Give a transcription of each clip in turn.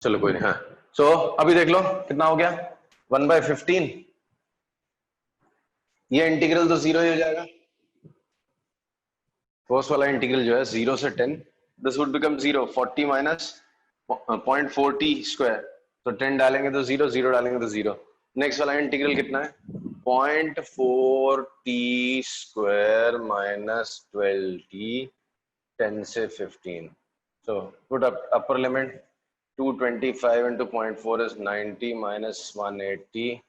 चलो कोई नहीं। हाँ सो अभी देख लो कितना हो गया 1/15। ये इंटीग्रल तो 0 ही हो जाएगा। फर्स्ट वाला इंटीग्रल जो है 0 से 10, this would become 0। 40 minus 0.40 square, तो 10 डालेंगे तो 0, 0 डालेंगे तो 0। नेक्स्ट वाला इंटीग्रल कितना है 0.4t स्क्वायर माइनस 12t 10 से 15। So put up upper limit 225 into 0.4 is 90 minus 180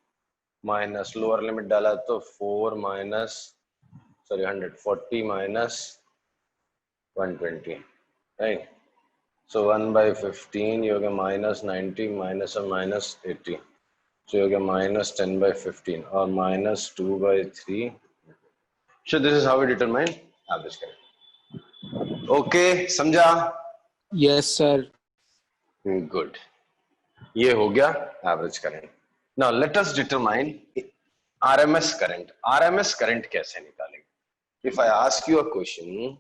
minus lower limit डाला तो 4 minus 140 minus 120, right? So 1/15 you get minus 90 minus or minus 80. So you get minus 10/15 or minus 2/3. So this is how we determine average current. Okay, समझा? Yes sir. Good. ये हो गया average current. Now let us determine RMS current. RMS current कैसे निकालेंगे? If I ask you a question,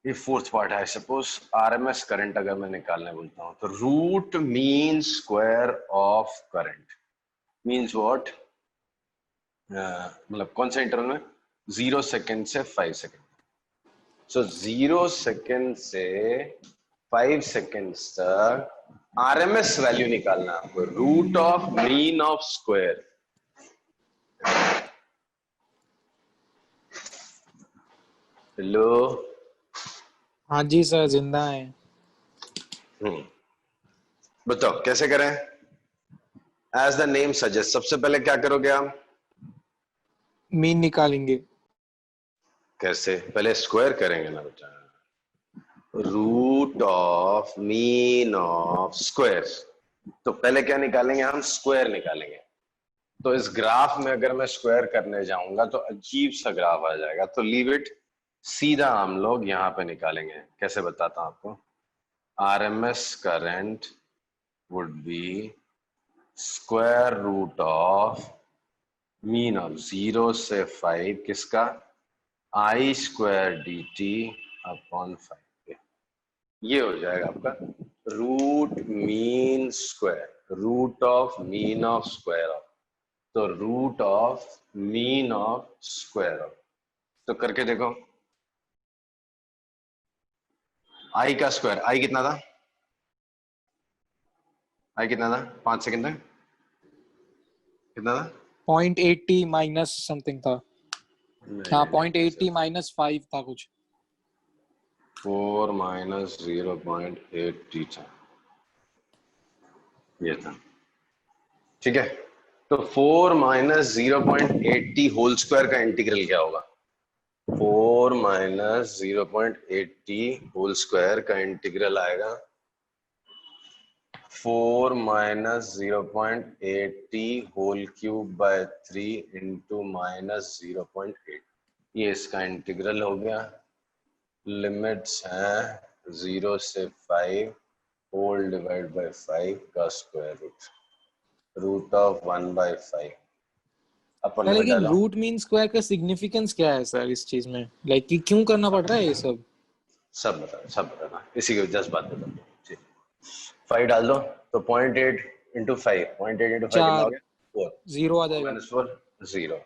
ये fourth part है, suppose RMS current अगर मैं निकालने बोलता हूं तो root mean square of current means what, मतलब कौन सा इंटरवल में 0 सेकेंड से 5 सेकेंड। सो 0 सेकेंड से 5 सेकेंड तक आरएमएस वैल्यू निकालना आपको, root of mean of square. Hello, हाँ जी सर, जिंदा है। बताओ कैसे करें? एज द नेम सजेस्ट, सबसे पहले क्या करोगे आप? मीन निकालेंगे। कैसे? पहले स्क्वायर करेंगे ना बेटा, root of mean of square. तो पहले क्या निकालेंगे हम? स्क्वायर निकालेंगे। तो इस ग्राफ में अगर मैं स्क्वायर करने जाऊंगा तो अजीब सा ग्राफ आ जाएगा, तो लीव इट, सीधा हम लोग यहां पे निकालेंगे। कैसे बताता हूं आपको। RMS current would be square root of mean of 0 से 5 किसका, I square d t upon 5। ये हो जाएगा आपका root mean square, root of mean of square of, तो root of mean of square of. तो करके देखो, आई का स्क्वायर, आई कितना था? आई कितना था 5 सेकंड तक? कितना था? 0.80 माइनस समथिंग था। हाँ 0.80 माइनस 5 था कुछ। 4 माइनस 0.80 था, ये था। ठीक है, तो 4 माइनस 0.80 होल स्क्वायर का इंटीग्रल क्या होगा? 4 माइनस 0.80 होल स्क्वायर का इंटीग्रल आएगा 4 minus 0.80 whole cube by 3 into minus 0.8। ये इसका इंटीग्रल हो गया। लिमिट्स हैं 0 से 5 होल डिवाइड बाय 5 का स्क्वायर रूट, रूट ऑफ 1/5। अपन लिमिट लेकिन डालो। रूट मीन स्क्वायर का सिग्निफिकेंस क्या है सर इस चीज में? लाइक कि क्यों करना पड़ रहा है ये सब? सब बताना, इसी के जस्ट बात बताता हूँ। 5 डाल दो तो 0.8 इंटू 5, 0.8 इंटू 5 कितना हो 4 गया? 4। 0 आ 4 जाएगा। माइनस 4 0।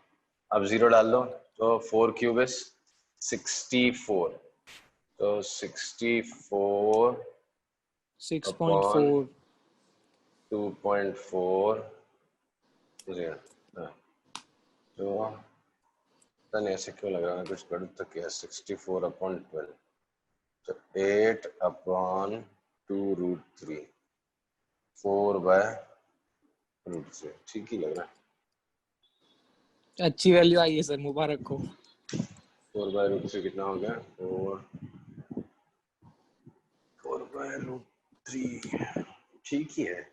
अब 0 डाल दो तो 4 क्यूब इज 64, तो 64 अपॉन 6.4 2.4 0। तो पता नहीं ऐसे क्यों लग रहा है, कुछ गलत तो किया। 64 अपॉन 12, तो 8 अपॉन 2 रूट 3, 4 बाय रूट 3। ठीक ही लग रहा है। अच्छी वैल्यू आई है सर, मुबारक हो। 4 बाय रूट 3 कितना हो गया? 4 बाय रूट 3 ठीक ही है,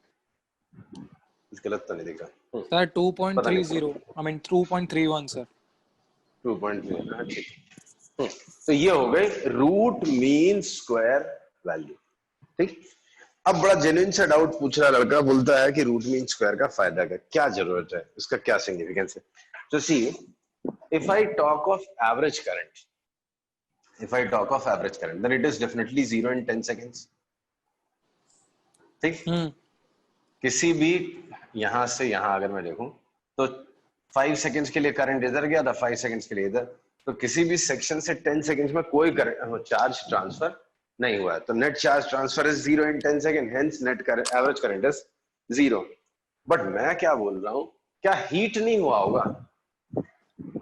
कुछ गलत तो नहीं दिख रहा। Sir 2.30 I mean 2.31 sir. 2.3 हाँ ठीक है। तो ये हो गई रूट मीन स्क्वायर वैल्यू। ठीक, अब बड़ा जेन्युइन सा डाउट पूछ रहा लड़का, बोलता है कि रूट मीन स्क्वायर का फायदा क्या जरूरत है, इसका क्या सिग्निफिकेंस है? तो सी, if I talk of average current, then it is definitely 0 in 10 seconds. ठीक, किसी भी यहां से यहां अगर मैं देखूं तो 5 सेकंड्स के लिए करंट इधर गया था, 5 सेकंड्स के लिए इधर, तो किसी भी सेक्शन से 10 सेकंड्स में कोई चार्ज ट्रांसफर नहीं हुआ है, तो net charge transfer is 0 in 10 second, hence net average current is 0। But मैं क्या बोल रहा हूं, क्या हीट नहीं हुआ होगा?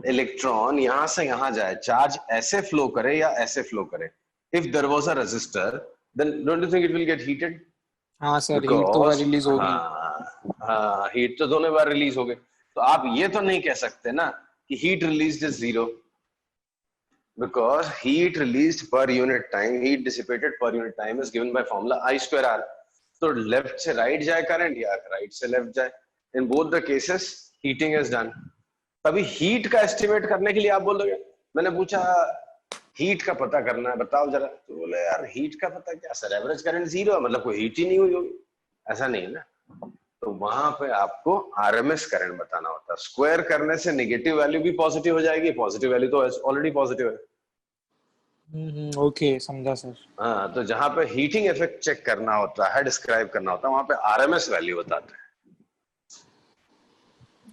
इलेक्ट्रॉन यहां से यहां जाए, चार्ज ऐसे फ्लो करे या ऐसे फ्लो करे, if there was a resistor then don't you think it will get heated? हाँ सर, हीट तो बिकॉज रिलीज होगी। हाँ हीट तो दोनों बार रिलीज हो गई, तो आप ये तो नहीं कह सकते ना कि heat released is 0, because heat released per unit time, heat dissipated per unit time is given by formula I square R. तो लेफ्ट से राइट जाए करंट या राइट से लेफ्ट जाए, in both the cases heating is done. तभी heat का estimate करने के लिए आप बोलोगे, मैंने पूछा हीट का पता करना है बताओ जरा, तो बोले यार हीट का पता क्या सर, एवरेज करंट 0 है मतलब कोई हीट ही नहीं हुई होगी, ऐसा नहीं है ना। तो वहां पे आपको आरएमएस करंट बताना होता है, स्क्वायर करने से नेगेटिव वैल्यू भी पॉजिटिव हो जाएगी, पॉजिटिव वैल्यू तो ऑलरेडी पॉजिटिव है। ओके, समझा सर। हाँ, तो जहां पे हीटिंग इफेक्ट चेक करना होता है, डिस्क्राइब करना होता है, वहां पे आरएमएस वैल्यू बताते हैं,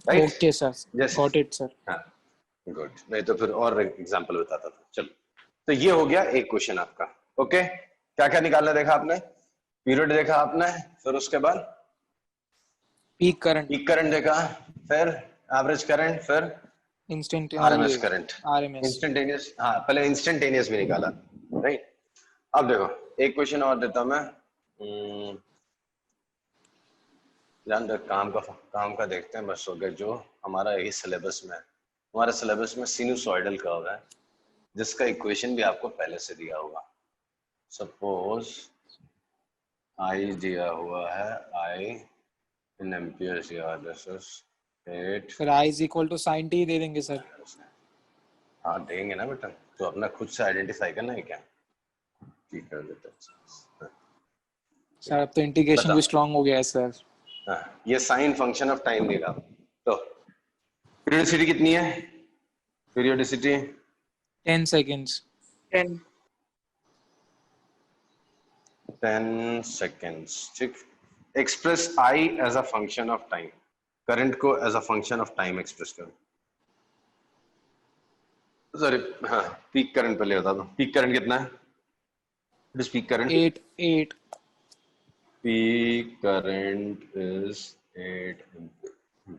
right? Okay sir, got it sir. हाँ, गुड, नहीं तो फिर और एग्जांपल बताता था। चलो, तो ये हो गया एक क्वेश्चन आपका। ओके, क्या क्या निकालना देखा आपने? पीरियड देखा आपने, फिर उसके बाद पीक पीक करंट देखा, फिर एवरेज करंट, फिर instant RMS current, RMS. Instantaneous. हाँ, पहले इंस्टेंटेनियस भी निकाला, राइट? अब देखो एक क्वेश्चन और देता हूं मैं। ध्यान दो, काम का देखते हैं बस, हो गया जो हमारा यही सिलेबस में है। हमारे सिलेबस में सिनुसॉइडल कर्व है, जिसका इक्वेशन भी आपको पहले से दिया होगा। सपोज आई दिया हुआ है, आई इन एम्पियर्स, या this is 8। Sir I is equal to sine t दे देंगे सर। हाँ देंगे ना बेटा, तो अपना खुद से आइडेंटिफाई करना है क्या? ठीक कर देते हैं। सर अब तो इंटीग्रेशन बताओ। भी स्ट्रांग हो गया है सर। हाँ, ये साइन फंक्शन ऑफ टाइम देगा। तो पीरियोडिसिटी कितनी है? Periodicity 10 seconds. 10 सेकेंड्स, ठीक। Express I as a function of time, current को as a function of time express करो। सॉरी, हाँ, पीक करंट पहले बता दो, पीक करंट कितना है? What is peak current? 8 peak current is 8 ampere.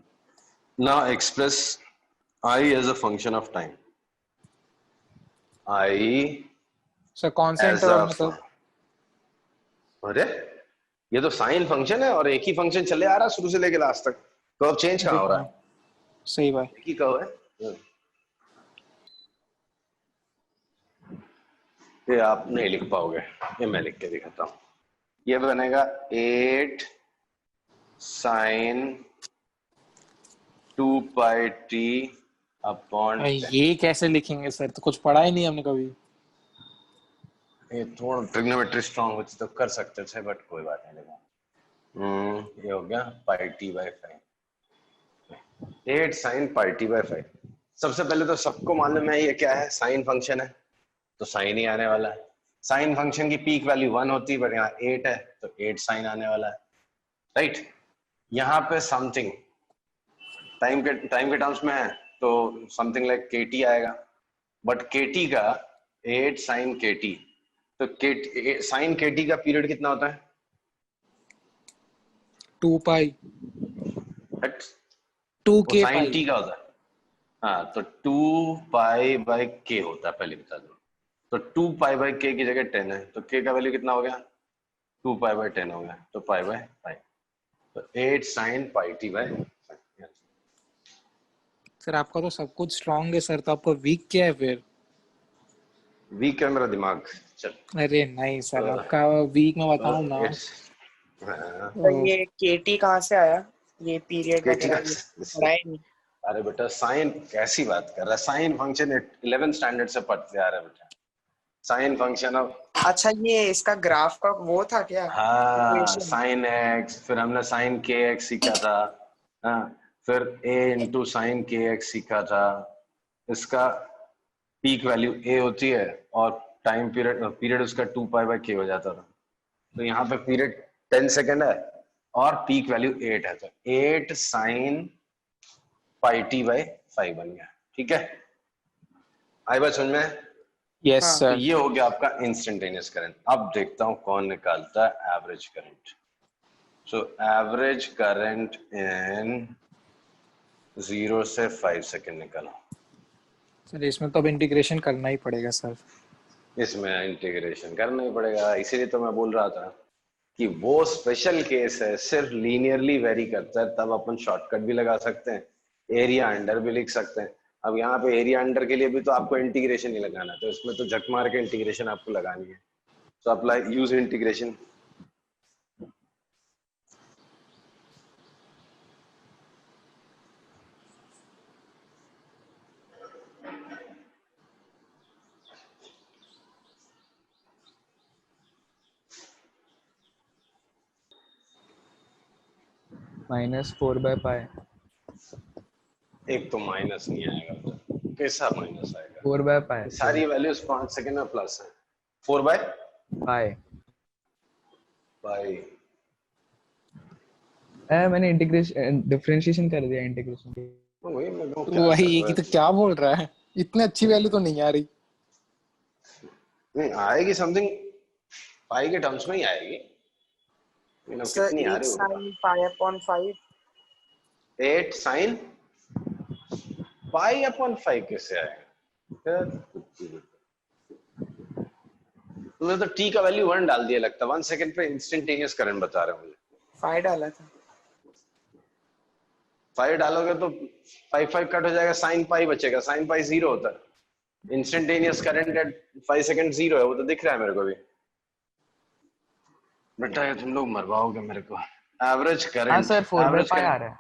Now express I as a function of time, I sir कौन से एज अ, इंटरवल में सर? अरे ये तो साइन फंक्शन है और एक ही फंक्शन चले आ रहा है शुरू से लेके लास्ट तक, तो अब चेंज कहाँ हो रहा है? सही बात। एक ही कर्व है। ये आप नहीं लिख पाओगे, ये मैं लिख के दिखाता हूँ। ये बनेगा 8 साइन 2 पाई टी अपॉन 10। ये कैसे लिखेंगे सर, तो कुछ पढ़ा ही नहीं हमने कभी। ये थोड़ा ट्रिग्नोमेट्री स्ट्रांग होती तो कर सकते थे, बट कोई बात नहीं लगा। ये हो गया pi t by 5, 8 sine pi t by 5। सबसे पहले तो सबको मालूम है ये क्या है, साइन फंक्शन है, तो साइन ही आने वाला है। साइन फंक्शन की पीक वैल्यू 1 होती है, बट यहाँ 8 है तो 8 साइन आने वाला है, राइट? यहाँ पे समथिंग टाइम के टर्म्स में है तो समथिंग लाइक केटी आएगा, बट केटी का 8 साइन केटी, तो साइन केटी का पीरियड कितना होता है? 2 पाई, Right? 2 वो के साइन पाई। टी का होता है। हाँ, तो 2 पाई बाई के होता है, पहले बता दो। तो 2 पाई बाई के की जगह 10 है, तो के का वैल्यू कितना हो गया? 2 पाई बाई 10 हो गया, तो पाई बाई पाई, तो 8 sine pi t by. Sir आपका तो सब कुछ स्ट्रांग है सर, तो आपका वीक क्या है फिर? वीक है मेरा दिमाग। चल, अरे नहीं सर, आपका वीक में बताऊं ना। इट्स तो ये केटी कहाँ से आया? ये पीरियड केटी का। वगैरह ये पढ़ा ही नहीं। अरे बेटा साइन कैसी बात कर रहा है, साइन फंक्शन 11th स्टैंडर्ड से पढ़ते आ रहा है बेटा, साइन फंक्शन ऑफ। अच्छा, ये इसका ग्राफ का वो था क्या? हाँ, इक्वेशन? साइन एक्स, फिर हमने साइन के एक्स सीखा था। हाँ, फिर ए इंटू साइन के एक्स सीखा था। इसका पीक वैल्यू ए होती है और टाइम पीरियड उसका 2 पाई बाई के हो जाता था। तो यहाँ पे पीरियड 10 सेकंड है और पीक वैल्यू 8 है, तो 8 साइन पाई टी बाई 5 बन गया। ठीक है, आई बात समझ में? यस हाँ। तो सर। ये हो गया आपका इंस्टेंटेनियस करंट। अब देखता हूं कौन निकालता है average current. So average current in 0 से 5 सेकंड निकालो। सर इसमें तो अब इंटीग्रेशन करना ही पड़ेगा सर। इसमें इंटीग्रेशन करना ही पड़ेगा, इसीलिए तो मैं बोल रहा था कि वो स्पेशल केस है, सिर्फ लीनियरली वेरी करता है, तब अपन शॉर्टकट भी लगा सकते हैं, एरिया अंडर भी लिख सकते हैं। अब यहाँ पे एरिया अंडर के लिए भी तो आपको इंटीग्रेशन ही लगाना है, तो इसमें तो झक मार के इंटीग्रेशन आपको लगानी है। तो अप्लाई यूज इंटीग्रेशन। -4/π। एक तो माइनस नहीं आएगा, तो कैसा माइनस आएगा? 4/π सारी वैल्यूज 5 सेकंड में प्लस है। 4/π बाई मैंने इंटीग्रेशन डिफरेंशिएशन कर दिया इंटीग्रेशन की। वही मैं कहूँ, क्या वही कर ये रहा कि है? तो क्या बोल रहा है, इतनी अच्छी वैल्यू तो नहीं आ रही। नहीं आएगी, समथिंग पाई के टर्म्स में ही आएगी, लेकिन अब सर कितनी आ 8 रही होगा? Sine pi upon 5। 8 sine pi upon 5 कैसे आएगा? तुमने तो टी का वैल्यू 1 डाल दिया लगता है। 1 सेकंड पे इंस्टेंटेनियस करंट बता रहे हो मुझे। 5 डाला था। 5 डालोगे तो 5 कट हो जाएगा, साइन पाई बचेगा, साइन पाई 0 होता है। इंस्टेंटेनियस करंट एट 5 सेकंड 0 है, वो तो दिख रहा है मेरे को भी। बेटा ये तुम लोग मरवाओगे मेरे को। एवरेज हाँ करंट, सर, 4/π एवरेज आ करंट, रहा है।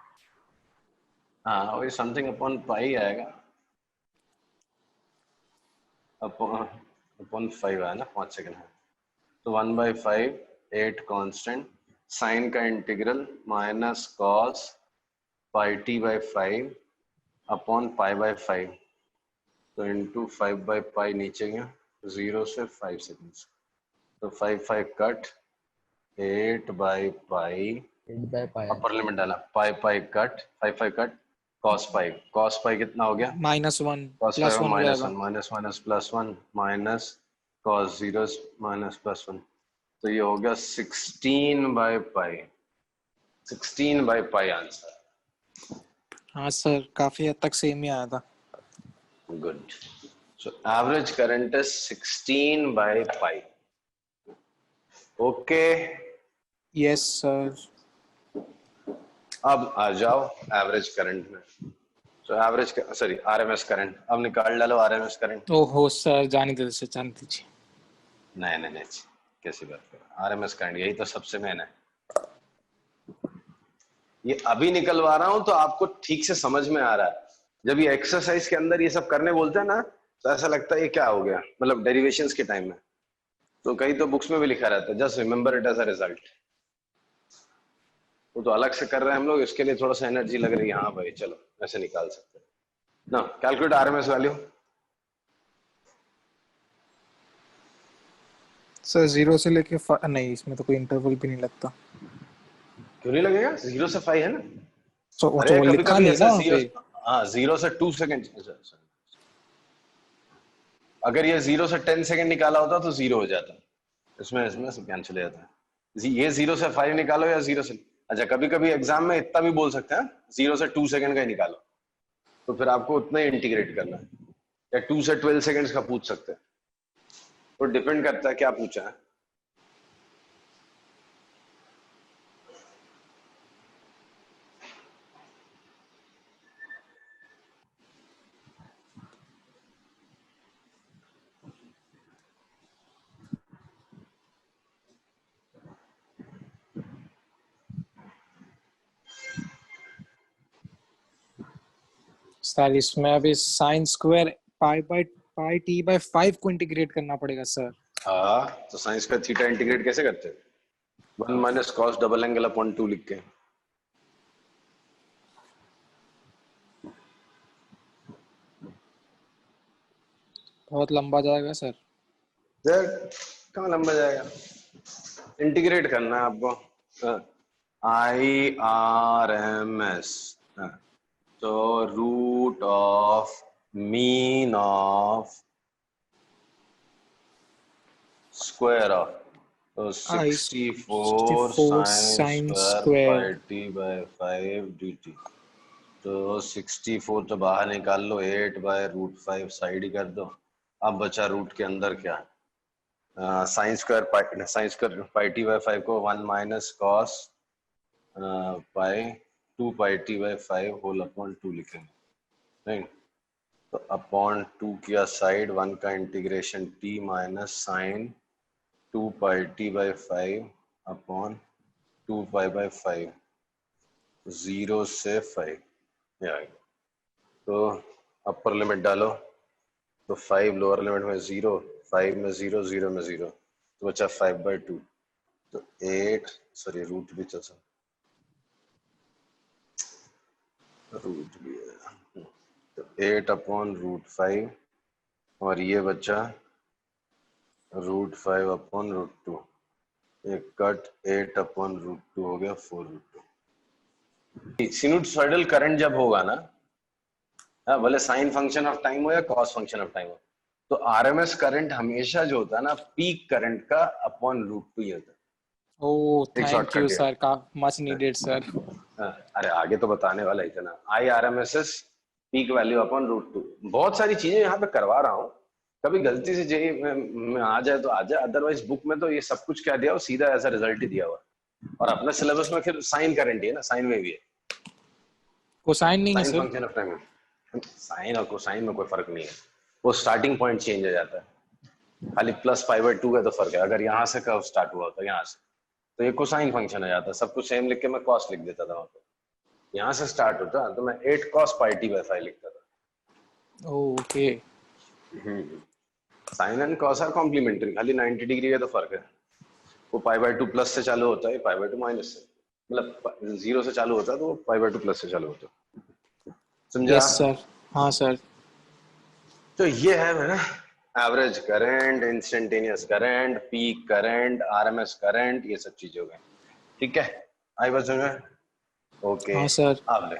हाँ वही समथिंग अपॉन पाई आएगा, अपॉन 5 है ना, 5 सेकंड है, तो 1/5 8 कांस्टेंट साइन का integral minus cos pi t by 5 upon pi by 5, तो इंटू 5/π नीचे गया 0 से 5 सेकंड, तो 5 कट 8/π 8/π अपर लिमिट डाला, पाई कट 5 कट cos पाई कितना हो गया? -1 cos +1 5 हो माइनस जाएगा। 1 माइनस +1 माइनस cos 0 माइनस +1, तो ये हो गया 16/π। 16/π आंसर। हाँ सर, काफी हद तक सेम ही आया था। Good. So average current is 16/π। Okay, yes sir. अब आ जाओ एवरेज करंट में। तो एवरेज सॉरी आरएमएस करंट, अब निकाल डालो आरएमएस करंट। ओहो सर, जाने दीजिए जाने दीजिए। नहीं नहीं नहीं, कैसी बात कर, आरएमएस करंट यही तो सबसे मेन है। ये अभी निकलवा रहा हूं तो आपको ठीक से समझ में आ रहा है। जब ये एक्सरसाइज के अंदर ये सब करने बोलते हैं ना, तो ऐसा लगता है ये क्या हो गया, मतलब डेरिवेशंस के टाइम में। तो कई तो बुक्स में भी लिखा रहता है just remember it as a result. वो तो अलग से कर रहे हैं हम लोग, इसके लिए थोड़ा सा एनर्जी लग रही है। हाँ भाई चलो ऐसे निकाल सकते हैं ना। Calculate RMS value. सर 0 से लेके नहीं, इसमें तो कोई इंटरवल भी नहीं लगता। क्यों नहीं लगेगा, 0 से 5 है ना। तो वो अरे तो कभी लिखा कभी नहीं ऐसा ना वहाँ 0, पे। हाँ 0 से 2 सेकंड। अगर ये 0 से 10 सेकंड निकाला होता तो 0 हो जाता, इसमें इसमें सब कैंसिल हो जाता है। ये 0 से 5 निकालो या 0 से, अच्छा कभी कभी एग्जाम में इतना भी बोल सकते हैं 0 से 2 सेकंड का ही निकालो, तो फिर आपको उतना ही इंटीग्रेट करना है। या 2 से 12 सेकंड्स का पूछ सकते हैं, तो डिपेंड करता है क्या पूछा है। सर इसमें अभी sign square pi t by 5 को इंटीग्रेट करना पड़ेगा सर। हाँ तो साइंस का थीटा इंटीग्रेट कैसे करते हैं? 1 minus cos double angle upon 2 लिख के। बहुत लंबा जाएगा सर। कहाँ लंबा जाएगा, इंटीग्रेट करना है आपको। IRMS, तो root of mean of square of, तो 64 sine square pi t by 5 dt। तो 64 तो बाहर निकाल लो, 8 बाय रूट 5 साइड ही कर दो। अब बचा रूट के अंदर क्या, sine square pi t by 5 को 1 minus cos pi 2 pi t by 5 whole upon 2 लिखेंगे, नहीं? तो अपॉन 2 किया साइड, 1 का integration t minus sine 2 pi t by 5 upon 2 pi by 5, 0 से 5 ये आएगा। तो अपर लिमिट डालो, तो 5 लोअर लिमिट में 0, 5 में 0, 0 में 0, तो बचा 5/2। तो 8, सॉरी रूट भी चल, रूट भी है, तो 8 अपॉन रूट 5 और ये बचा रूट 5 अपॉन रूट 2, ये कट 8 अपॉन रूट 2 हो गया 4 रूट 2। सिनुसाइडल करंट जब होगा ना, भले साइन फंक्शन ऑफ टाइम हो या कॉस फंक्शन ऑफ टाइम हो, तो आरएमएस करंट हमेशा जो होता है ना पीक करंट का अपॉन रूट 2 ही होता है। ओह एक थैंक शॉर्टकट यू दिया। सर, का मच नीडेड सर। अरे आगे तो बताने वाला ही था ना, IRMSS peak value upon root 2। बहुत सारी चीजें यहाँ पे करवा रहा हूँ, कभी गलती से जेई में आ जाए तो आ जाए, अदरवाइज बुक में तो ये सब कुछ क्या दिया हो, सीधा ऐसा रिजल्ट ही दिया हुआ। और अपने सिलेबस में फिर साइन करंट ही है ना, साइन वेव ही है, कोसाइन नहीं है sine sir? Function of time. Sine और कोसाइन में कोई फर्क नहीं है, वो स्टार्टिंग पॉइंट चेंज हो जाता है, खाली प्लस +π/2 का तो फर्क है। अगर यहाँ से कर्व स्टार्ट हुआ होता यहाँ से, तो ये कोसाइन फंक्शन हो जाता, सब कुछ सेम लिख के मैं कॉस लिख देता था वहां पे। यहाँ से स्टार्ट होता तो मैं 8 cos पाई टी बाय 5 लिखता था। Okay. Sine and cos are complementary, खाली 90 डिग्री का तो फर्क है। वो π/2 प्लस से चालू होता है, π/2 माइनस से, मतलब 0 से चालू होता है तो π/2 प्लस से चालू होता है। समझा? Yes sir. हाँ सर। तो ये है मेरा average current, instantaneous current, peak current, RMS current, ये सब चीजें हो गई। ठीक है, आई बात समझ में? ओके, हाँ सर। अब ले